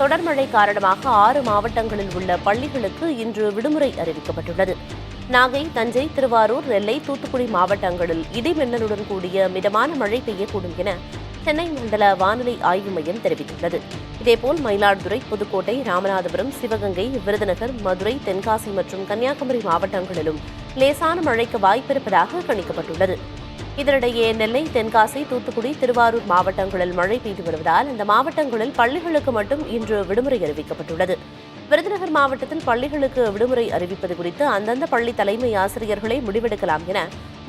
தொடர் மழை காரணமாக 6 மாவட்டங்களில் உள்ள பள்ளிகளுக்கு இன்று விடுமுறை அறிவிக்கப்பட்டுள்ளது. நாகை, தஞ்சை, திருவாரூர், நெல்லை, தூத்துக்குடி மாவட்டங்களில் இடி மின்னலுடன் கூடிய மிதமான மழை பெய்யக்கூடும் என சென்னை மண்டல வானிலை ஆய்வு மையம் தெரிவித்துள்ளது. இதேபோல் மயிலாடுதுறை, புதுக்கோட்டை, ராமநாதபுரம், சிவகங்கை, விருதுநகர், மதுரை, தென்காசி மற்றும் கன்னியாகுமரி மாவட்டங்களிலும் லேசான மழைக்கு வாய்ப்பிருப்பதாக கணிக்கப்பட்டுள்ளது. இதனிடையே நெல்லை, தென்காசி, தூத்துக்குடி, திருவாரூர் மாவட்டங்களில் மழை பெய்து வருவதால் இந்த மாவட்டங்களில் பள்ளிகளுக்கு மட்டும் இன்று விடுமுறை அறிவிக்கப்பட்டுள்ளது. விருதுநகர் மாவட்டத்தில் பள்ளிகளுக்கு விடுமுறை அறிவிப்பது குறித்து அந்தந்த பள்ளி தலைமை ஆசிரியர்களை முடிவெடுக்கலாம் என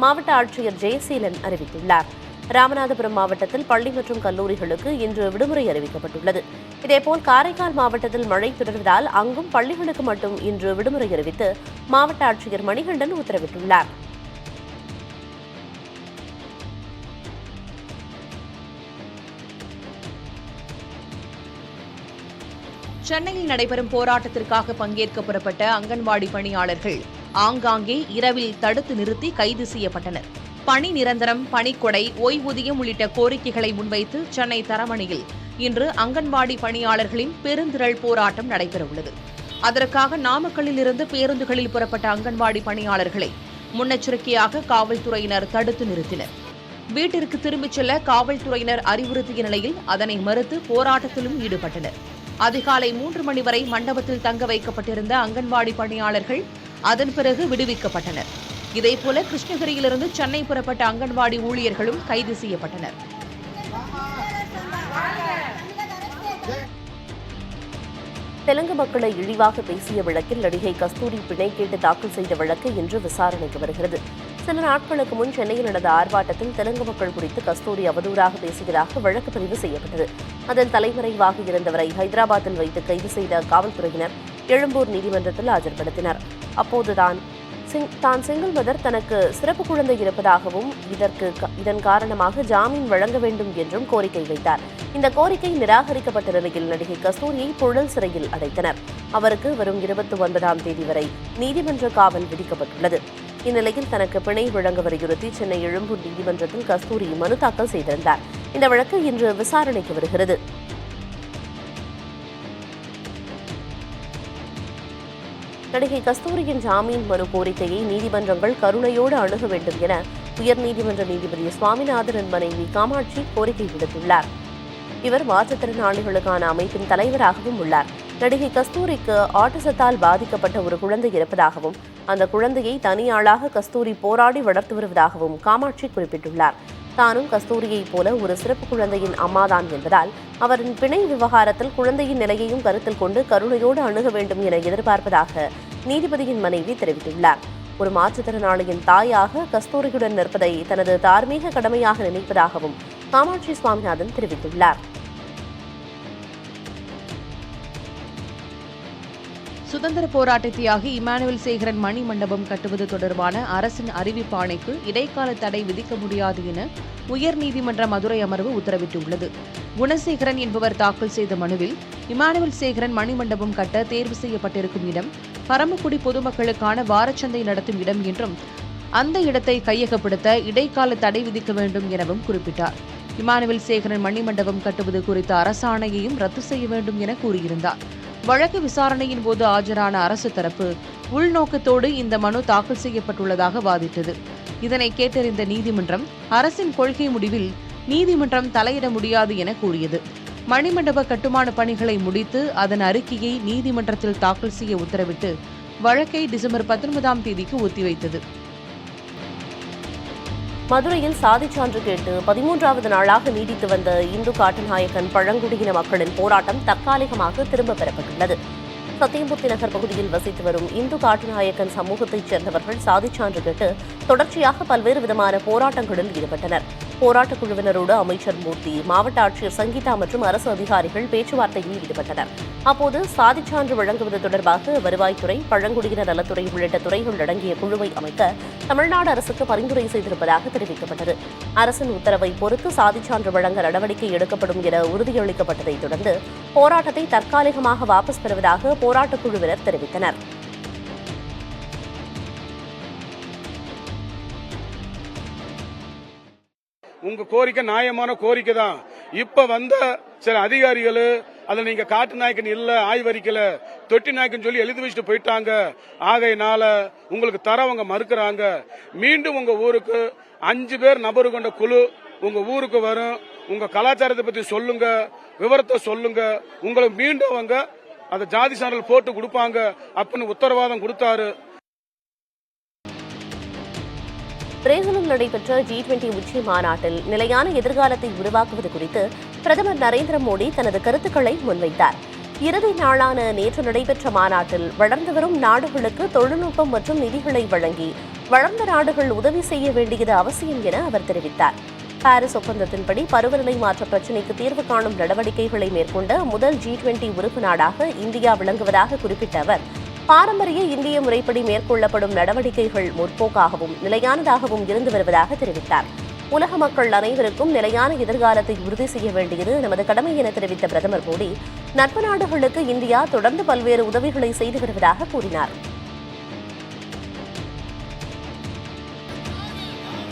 மாவட்ட ஆட்சியர் ஜெயசீலன் அறிவித்துள்ளார். ராமநாதபுரம் மாவட்டத்தில் பள்ளி மற்றும் கல்லூரிகளுக்கு இன்று விடுமுறை அறிவிக்கப்பட்டுள்ளது. இதேபோல் காரைக்கால் மாவட்டத்தில் மழை தொடர்வதால் அங்கும் பள்ளிகளுக்கு மட்டும் இன்று விடுமுறை அறிவித்து மாவட்ட ஆட்சியர் மணிகண்டன் உத்தரவிட்டுள்ளார். சென்னையில் நடைபெறும் போராட்டத்திற்காக பங்கேற்க புறப்பட்ட அங்கன்வாடி பணியாளர்கள் ஆங்காங்கே இரவில் தடுத்து நிறுத்தி கைது செய்யப்பட்டனர். பணி நிரந்தரம், பணிக்கொடை, ஓய்வூதியம் உள்ளிட்ட கோரிக்கைகளை முன்வைத்து சென்னை தரமணியில் இன்று அங்கன்வாடி பணியாளர்களின் பெருந்திரள் போராட்டம் நடைபெறவுள்ளது. அதற்காக நாமக்கல்லில் இருந்து பேருந்துகளில் புறப்பட்ட அங்கன்வாடி பணியாளர்களை முன்னெச்சரிக்கையாக காவல்துறையினர் தடுத்து நிறுத்தினர். வீட்டிற்கு திரும்பிச் செல்ல காவல்துறையினர் அறிவுறுத்திய நிலையில் அதனை மறுத்து போராட்டத்திலும் ஈடுபட்டனர். அதிகாலை 3 மணி வரை மண்டபத்தில் தங்க வைக்கப்பட்டிருந்த அங்கன்வாடி பணியாளர்கள் அதன் பிறகு விடுவிக்கப்பட்டனர். இதேபோல கிருஷ்ணகிரியிலிருந்து சென்னை புறப்பட்ட அங்கன்வாடி ஊழியர்களும் கைது செய்யப்பட்டனர். தெலுங்கு மக்களை இழிவாக பேசிய வழக்கில் நடிகை கஸ்தூரி பிணை கேட்டு தாக்கல் செய்த வழக்கு இன்று விசாரணைக்கு வருகிறது. சில நாட்களுக்கு முன் சென்னையில் நடந்த ஆர்ப்பாட்டத்தில் தெலுங்கு மக்கள் குறித்து கஸ்தூரி அவதூறாக பேசுவதாக வழக்கு பதிவு செய்யப்பட்டது. அதில் தலைமறைவாக இருந்தவரை ஹைதராபாத்தில் வைத்து கைது செய்த காவல்துறையினர் எழும்பூர் நீதிமன்றத்தில் ஆஜர்படுத்தினர். அப்போதுதான் தான் சிங்கிள் மதர், தனக்கு சிறப்பு குழந்தை இருப்பதாகவும் இதன் காரணமாக ஜாமீன் வழங்க வேண்டும் என்றும் கோரிக்கை வைத்தார். இந்த கோரிக்கை நிராகரிக்கப்பட்ட நிலையில் நடிகை கஸ்தூரியை புழல் சிறையில் அடைத்தனர். அவருக்கு வரும் 29ஆம் தேதி வரை நீதிமன்ற காவல் விதிக்கப்பட்டுள்ளது. இந்நிலையில் தனக்கு பிணை வழங்க வலியுறுத்தி சென்னை எழும்பூர் நீதிமன்றத்தில் கஸ்தூரி மனு தாக்கல் செய்திருந்தார். இந்த வழக்கு இன்று விசாரணைக்கு வருகிறது. நடிகை கஸ்தூரியின் ஜாமீன் மனு கோரிக்கையை நீதிமன்றங்கள் கருணையோடு அணுக வேண்டும் என உயர்நீதிமன்ற நீதிபதி சுவாமிநாதன் மனைவி காமாட்சி கோரிக்கை விடுத்துள்ளார். இவர் மாற்றுத்திறனாளிகளுக்கான அமைப்பின் தலைவராகவும் உள்ளார். நடிகை கஸ்தூரிக்கு ஆட்டிசத்தால் பாதிக்கப்பட்ட ஒரு குழந்தை இருப்பதாகவும் அந்த குழந்தையை தனியாளாக கஸ்தூரி போராடி வளர்த்து வருவதாகவும் காமாட்சி குறிப்பிட்டுள்ளார். தானும் கஸ்தூரியைப் போல ஒரு சிறப்பு குழந்தையின் அம்மாதான் என்பதால் அவரின் பிணை விவகாரத்தில் குழந்தையின் நிலையையும் கருத்தில் கொண்டு கருணையோடு அணுக வேண்டும் என எதிர்பார்ப்பதாக நீதிபதியின் மனைவி தெரிவித்துள்ளார். ஒரு மாற்றுத்திறனாளியின் தாயாக கஸ்தூரியுடன் நிற்பதை தனது தார்மீக கடமையாக நினைப்பதாகவும் காமாட்சி சுவாமிநாதன் தெரிவித்துள்ளார். சுதந்திர போராட்ட தியாகி இமானுவேல் சேகரன் மணி மண்டபம் கட்டுவது தொடர்பான அரசின் அறிவிப்பு ஆணைக்கு இடைக்கால தடை விதிக்க முடியாது என உயர்நீதிமன்ற மதுரை அமர்வு உத்தரவிட்டுள்ளது. குணசேகரன் என்பவர் தாக்கல் செய்த மனுவில் இமானுவேல் சேகரன் மணி மண்டபம் கட்ட தேர்வு செய்யப்பட்டிருக்கும் இடம் பரமக்குடி பொதுமக்களுக்கான வாரச்சந்தை நடத்தும் இடம் என்றும் அந்த இடத்தை கையகப்படுத்த இடைக்கால தடை விதிக்க வேண்டும் எனவும் குறிப்பிட்டார். இமானுவேல் சேகரன் மணி மண்டபம் கட்டுவது குறித்த அரசாணையையும் ரத்து செய்ய வேண்டும் என கூறியிருந்தார். வழக்கு விசாரணையின் போது ஆஜரான அரசு தரப்பு உள்நோக்கத்தோடு இந்த மனு தாக்கல் செய்யப்பட்டுள்ளதாக வாதிட்டது. இதனை கேட்டறிந்த நீதிமன்றம் அரசின் கொள்கை முடிவில் நீதிமன்றம் தலையிட முடியாது என கூறியது. மணிமண்டப கட்டுமான பணிகளை முடித்து அதன் அறிக்கையை நீதிமன்றத்தில் தாக்கல் செய்ய உத்தரவிட்டு வழக்கை டிசம்பர் 19ஆம் தேதிக்கு ஒத்திவைத்தது. மதுரையில் சாதிச் சான்று கேட்டு 13வது நாளாக நீடித்து வந்த இந்து காட்டுநாயக்கன் பழங்குடியின மக்களின் போராட்டம் தற்காலிகமாக திரும்பப் பெறப்பட்டுள்ளது. சத்தியமூர்த்தி நகர் பகுதியில் வசித்து வரும் இந்து காட்டுநாயக்கன் சமூகத்தைச் சேர்ந்தவர்கள் சாதிச் சான்று கேட்டு தொடர்ச்சியாக பல்வேறு விதமான போராட்டங்களில் ஈடுபட்டனர். போராட்டக் குழுவினரோடு அமைச்சர் மூர்த்தி, மாவட்ட ஆட்சியர் சங்கீதா மற்றும் அரசு அதிகாரிகள் பேச்சுவார்த்தையில் ஈடுபட்டனர். அப்போது சாதிச் சான்று வழங்குவது தொடர்பாக வருவாய்த்துறை, பழங்குடியினர் நலத்துறை உள்ளிட்ட துறைகள் அடங்கிய குழுவை அமைக்க தமிழ்நாடு அரசுக்கு பரிந்துரை செய்திருப்பதாக தெரிவிக்கப்பட்டது. அரசின் உத்தரவை பொறுத்து சாதிச் சான்று வழங்க நடவடிக்கை எடுக்கப்படும் என உறுதியளிக்கப்பட்டதைத் தொடர்ந்து போராட்டத்தை தற்காலிகமாக வாபஸ் பெறுவதாக போராட்டக் குழுவினர் தெரிவித்தனர். உங்க கோரிக்கை நியாயமான கோரிக்கை தான். இப்ப வந்த சில அதிகாரிகள் அதுல நீங்க காட்டு நாயக்கன் இல்ல ஆய்வறிக்கல தொட்டி நாயக்கன் சொல்லி எழுதி வச்சுட்டு போயிட்டாங்க. ஆகையினால உங்களுக்கு தர அவங்க மறுக்கிறாங்க. மீண்டும் உங்க ஊருக்கு 5 பேர் நபர் கொண்ட குழு உங்க ஊருக்கு வரும். உங்க கலாச்சாரத்தை பத்தி சொல்லுங்க, விவரத்தை சொல்லுங்க. உங்களை மீண்டும் அவங்க அந்த ஜாதி சான்றிதழ் போட்டு கொடுப்பாங்க அப்படின்னு உத்தரவாதம் கொடுத்தாரு. பிரேசிலில் நடைபெற்ற G20 உச்சி மாநாட்டில் நிலையான எதிர்காலத்தை உருவாக்குவது குறித்து பிரதமர் நரேந்திர மோடி தனது கருத்துக்களை முன்வைத்தார். இறுதி நாளான நேற்று நடைபெற்ற மாநாட்டில் வளர்ந்து வரும் நாடுகளுக்கு தொழில்நுட்பம் மற்றும் நிதிகளை வழங்கி வளர்ந்த நாடுகள் உதவி செய்ய வேண்டியது அவசியம் என அவர் தெரிவித்தார். பாரிஸ் ஒப்பந்தத்தின்படி பருவநிலை மாற்ற பிரச்சினைக்கு தீர்வு காணும் நடவடிக்கைகளை மேற்கொண்ட முதல் G20 உறுப்பு நாடாக இந்தியா விளங்குவதாக குறிப்பிட்ட அவர், பாரம்பரிய இந்திய முறைப்படி மேற்கொள்ளப்படும் நடவடிக்கைகள் முற்போக்காகவும் நிலையானதாகவும் இருந்து வருவதாக தெரிவித்தார். உலக மக்கள் அனைவருக்கும் நிலையான எதிர்காலத்தை உறுதி செய்ய வேண்டியது நமது கடமை என தெரிவித்த பிரதமர் மோடி, நட்பு நாடுகளுக்கு இந்தியா தொடர்ந்து பல்வேறு உதவிகளை செய்து வருவதாக கூறினார்.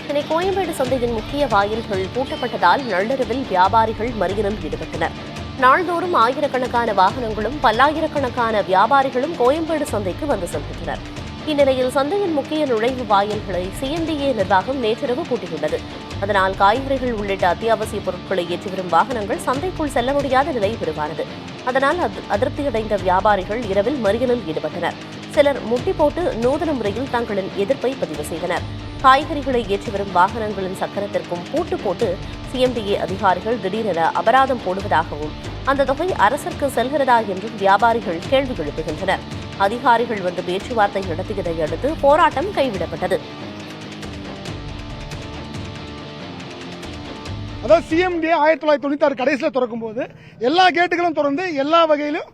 சென்னை கோயம்பேடு சந்தையின் முக்கிய வாயில்கள் பூட்டப்பட்டதால் நள்ளிரவில் வியாபாரிகள் மறியலில் ஈடுபட்டனர். நாள்தோறும் ஆயிரக்கணக்கான வாகனங்களும் பல்லாயிரக்கணக்கான வியாபாரிகளும் கோயம்பேடு சந்தைக்கு வந்து செல்கின்றனர். இந்நிலையில் சந்தையின் முக்கிய நுழைவு வாயில்களை CMDA நிர்வாகம் நேற்றிரவு பூட்டியுள்ளது. அதனால் காய்கறிகள் உள்ளிட்ட அத்தியாவசிய பொருட்களை ஏற்றி வரும் வாகனங்கள் சந்தைக்குள் செல்ல முடியாத நிலை உருவானது. அதனால் அதிருப்தியடைந்த வியாபாரிகள் இரவில் மறியலில் ஈடுபட்டனர். சிலர் முட்டி போட்டு நூதன முறையில் தங்களின் எதிர்ப்பை பதிவு செய்தனர். காய்கறிகளை ஏற்றி வரும் வாகனங்களின் சக்கரத்திற்கும் பூட்டு போட்டு CMDA அதிகாரிகள் திடீரென அபராதம் போடுவதாகவும் அந்த தொகை அரசிற்கு செல்கிறதா என்றும் வியாபாரிகள் கேள்வி எழுப்புகின்றனர். அதிகாரிகள் வந்து பேச்சுவார்த்தை நடத்தியதை அடுத்து போராட்டம் கைவிடப்பட்டது. அதாவது CMDA 1996 கடைசியில் திறக்கும் போது எல்லா கேட்டுகளும் திறந்து எல்லா வகையிலும்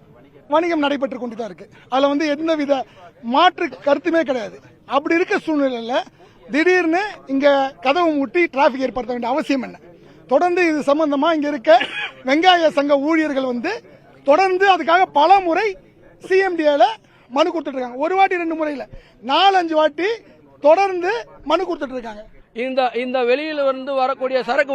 வணிகம் நடைபெற்றுக் கொண்டுதான் இருக்கு. அதுல எந்தவித மாற்று கருத்துமே கிடையாது. அப்படி இருக்க சூழ்நிலையில திடீர்னு இங்க கதவு மூட்டி டிராபிக் ஏற்படுத்த வேண்டிய அவசியம் என்ன? தொடர்ந்து இது சம்பந்தமா இங்க இருக்க வெங்காய சங்க ஊழியர்கள் தொடர்ந்து அதுக்காக பல முறை CMDAல மனு கொடுத்துட்டு இருக்காங்க. ஒரு வாட்டி 2 முறையில் 4-5 வாட்டி தொடர்ந்து மனு கொடுத்துட்டு இருக்காங்க. இந்த வெளியில வரக்கூடிய சரக்கு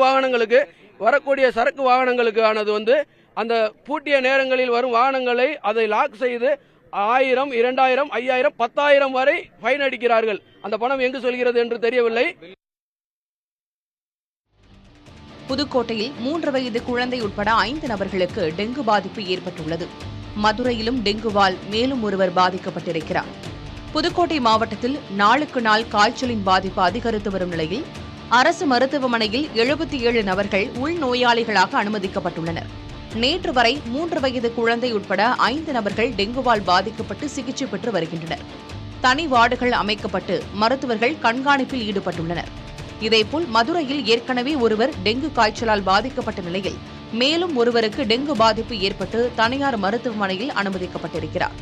வாகனங்களுக்கு ஆனது அந்த பூட்டிய நேரங்களில் வரும் வாகனங்களை அதை லாக் செய்து 1000, 2000, 5000, 10,000 வரை ஃபைன் அடிக்கிறார்கள். அந்த பணம் எங்கு செல்கிறது என்று தெரியவில்லை. புதுக்கோட்டையில் 3 வயது குழந்தை உட்பட 5 நபர்களுக்கு டெங்கு பாதிப்பு ஏற்பட்டுள்ளது. மதுரையிலும் டெங்குவால் மேலும் ஒருவர் பாதிக்கப்பட்டிருக்கிறார். புதுக்கோட்டை மாவட்டத்தில் நாளுக்கு நாள் காய்ச்சலின் பாதிப்பு அதிகரித்து வரும் நிலையில் அரசு மருத்துவமனையில் 77 நபர்கள் உள்நோயாளிகளாக அனுமதிக்கப்பட்டுள்ளனர். நேற்று வரை 3 வயது குழந்தை உட்பட 5 நபர்கள் டெங்குவால் பாதிக்கப்பட்டு சிகிச்சை பெற்று வருகின்றனர். தனி வார்டுகள் அமைக்கப்பட்டு மருத்துவர்கள் கண்காணிப்பில் ஈடுபட்டுள்ளனர். இதேபோல் மதுரையில் ஏற்கனவே ஒருவர் டெங்கு காய்ச்சலால் பாதிக்கப்பட்ட நிலையில் மேலும் ஒருவருக்கு டெங்கு பாதிப்பு ஏற்பட்டு தனியார் மருத்துவமனையில் அனுமதிக்கப்பட்டிருக்கிறார்.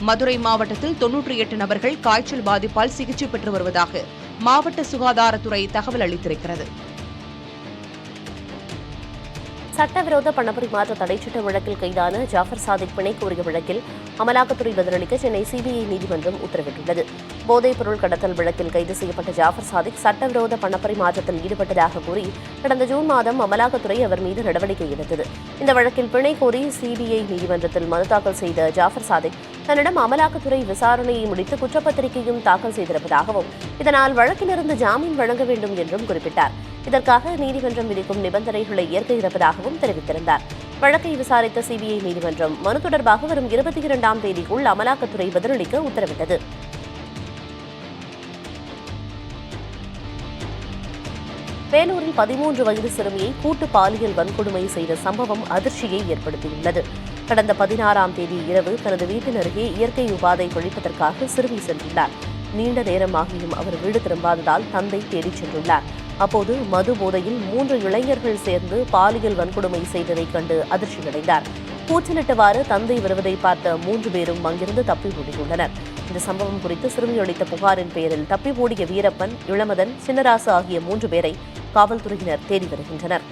மதுரை மாவட்டத்தில் 98 நபர்கள் காய்ச்சல் பாதிப்பால் சிகிச்சை பெற்று வருவதாக மாவட்ட சுகாதாரத்துறை தகவல் அளித்திருக்கிறது. சட்டவிரோத பணப்பரிமாற்ற தடைச்சட்ட வழக்கில் கைதான ஜாஃபர் சாதிக் பிணை கோரிய வழக்கில் அமலாக்கத்துறை பதிலளிக்க சென்னை CBI நீதிமன்றம் உத்தரவிட்டுள்ளது. போதைப் பொருள் கடத்தல் வழக்கில் கைது செய்யப்பட்ட ஜாஃபர் சாதிக் சட்டவிரோத பணப்பரிமாற்றத்தில் ஈடுபட்டதாக கூறி கடந்த ஜூன் மாதம் அமலாக்கத்துறை அவர் மீது நடவடிக்கை எடுத்தது. இந்த வழக்கில் பிணை கோரி CBI நீதிமன்றத்தில் மனு தாக்கல் செய்த ஜாஃபர் சாதிக் தன்னிடம் அமலாக்கத்துறை விசாரணையை முடித்து குற்றப்பத்திரிகையும் தாக்கல் செய்திருப்பதாகவும் இதனால் வழக்கிலிருந்து ஜாமீன் வழங்க வேண்டும் என்றும் குறிப்பிட்டார். இதற்காக நீதிமன்றம் விதிக்கும் நிபந்தனைகளை ஏற்க இருப்பதாகவும் தெரிவித்திருந்தார். வழக்கை விசாரித்த CBI நீதிமன்றம் மனு தொடர்பாக வரும் 22ஆம் தேதிக்குள் அமலாக்கத்துறை பதிலளிக்க உத்தரவிட்டது. வேலூரில் 13 வயது சிறுமியை கூட்டு பாலியல் வன்கொடுமை செய்த சம்பவம் அதிர்ச்சியை ஏற்படுத்தியுள்ளது. கடந்த 16ஆம் தேதி இரவு தனது வீட்டின் அருகே இயற்கை உபாதை கழிப்பதற்காக சிறுமி சென்றுள்ளார். நீண்ட நேரமாகியும் அவர் வீடு திரும்பாததால் தந்தை தேடிச் சென்றுள்ளார். அப்போது மது போதையில் 3 இளைஞர்கள் சேர்ந்து பாலியல் வன்கொடுமை செய்ததைக் கண்டு அதிர்ச்சியடைந்தார். கூச்சலிட்டவாறு தந்தை வருவதை பார்த்த 3 பேரும் அங்கிருந்து தப்பி ஓடியுள்ளனர். இந்த சம்பவம் குறித்து சிறுமி அளித்த புகாரின் பெயரில் தப்பி ஓடிய வீரப்பன், இளமதன், சின்னராசு ஆகிய 3 பேரை காவல்துறையினர் தேடி வருகின்றனர்.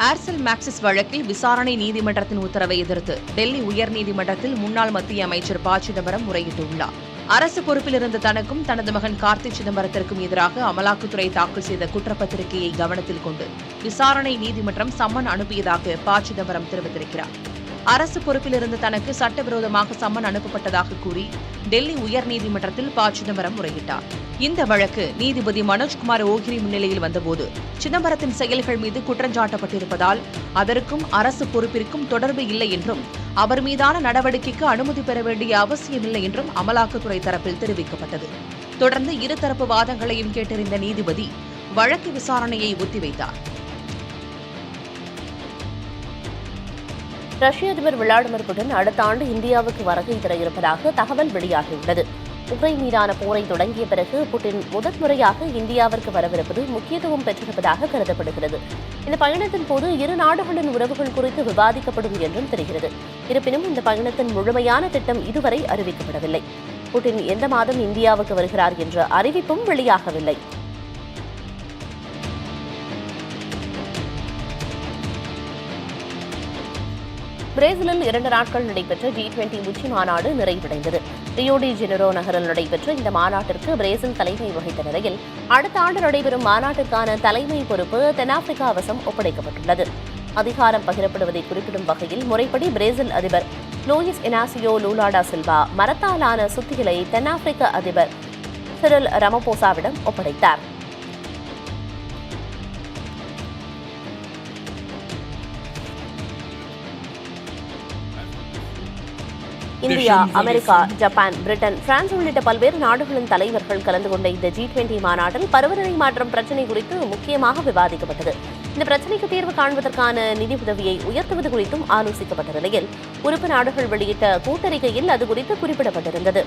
ஏர்செல் மேக்சிஸ் வழக்கில் விசாரணை நீதிமன்றத்தின் உத்தரவை எதிர்த்து டெல்லி உயர்நீதிமன்றத்தில் முன்னாள் மத்திய அமைச்சர் ப. சிதம்பரம் முறையிட்டுள்ளார். அரசு பொறுப்பில் இருந்த தனக்கும் தனது மகன் கார்த்தி சிதம்பரத்திற்கும் எதிராக அமலாக்கத்துறை தாக்கல் செய்த குற்றப்பத்திரிகையை கவனத்தில் கொண்டு விசாரணை நீதிமன்றம் சம்மன் அனுப்பியதாக ப. சிதம்பரம் தெரிவித்திருக்கிறார். அரசு பொறுப்பில் இருந்த தனக்கு சட்டவிரோதமாக சம்மன் அனுப்பப்பட்டதாக கூறி டெல்லி உயர்நீதிமன்றத்தில் ப. சிதம்பரம் முறையிட்டார். இந்த வழக்கு நீதிபதி மனோஜ்குமார் ஓகிரி முன்னிலையில் வந்தபோது சிதம்பரத்தின் செயல்கள் மீது குற்றஞ்சாட்டப்பட்டிருப்பதால் அதற்கும் அரசு பொறுப்பிற்கும் தொடர்பு இல்லை என்றும் அவர் மீதான நடவடிக்கைக்கு அனுமதி பெற வேண்டிய அவசியமில்லை என்றும் அமலாக்கத்துறை தரப்பில் தெரிவிக்கப்பட்டது. தொடர்ந்து இருதரப்பு வாதங்களையும் கேட்டறிந்த நீதிபதி வழக்கு விசாரணையை ஒத்திவைத்தார். ரஷ்ய அதிபர் விளாடிமிர் புட்டின் அடுத்த ஆண்டு இந்தியாவுக்கு வருகை தர இருப்பதாக தகவல் வெளியாகியுள்ளது. உக்ரைன் மீதான போரை தொடங்கிய பிறகு புட்டின் முதன்முறையாக இந்தியாவிற்கு வரவிருப்பது முக்கியத்துவம் பெற்றிருப்பதாக கருதப்படுகிறது. இந்த பயணத்தின் போது இரு நாடுகளின் உறவுகள் குறித்து விவாதிக்கப்படும் என்றும் தெரிகிறது. இருப்பினும் இந்த பயணத்தின் முழுமையான திட்டம் இதுவரை அறிவிக்கப்படவில்லை. புட்டின் எந்த மாதம் இந்தியாவுக்கு வருகிறார் என்ற அறிவிப்பும் வெளியாகவில்லை. பிரேசிலில் 2 நாட்கள் நடைபெற்ற G20 உச்சி மாநாடு நிறைவடைந்தது. ரியோ டி ஜெனிரோ நகரில் நடைபெற்ற இந்த மாநாட்டிற்கு பிரேசில் தலைமை வகித்த நிலையில் அடுத்த ஆண்டு நடைபெறும் மாநாட்டிற்கான தலைமை பொறுப்பு தென்னாப்பிரிக்கா வசம் ஒப்படைக்கப்பட்டுள்ளது. அதிகாரம் பகிரப்படுவதை குறிப்பிடும் வகையில் முறைப்படி பிரேசில் அதிபர் லூயிஸ் இனாசியோ லூலா டா சில்வா மரத்தாலான சுத்தியலை தென்னாப்பிரிக்க அதிபர் சிரில் ரமபோசாவிடம் ஒப்படைத்தார். India, America, Japan, Britain, France உள்ளிட்ட பல்வேறு நாடுகளின் தலைவர்கள் கலந்து கொண்ட இந்த G20 மாநாட்டில் பருவநிலை மாற்றம் பிரச்சினை குறித்து முக்கியமாக விவாதிக்கப்பட்டது. இந்த பிரச்சினைக்கு தீர்வு காண்பதற்கான நிதி உதவியை உயர்த்துவது குறித்தும் ஆலோசிக்கப்பட்ட நிலையில் உறுப்பு நாடுகள் வெளியிட்ட கூட்டறிக்கையில் அது குறித்து குறிப்பிடப்பட்டிருந்தது.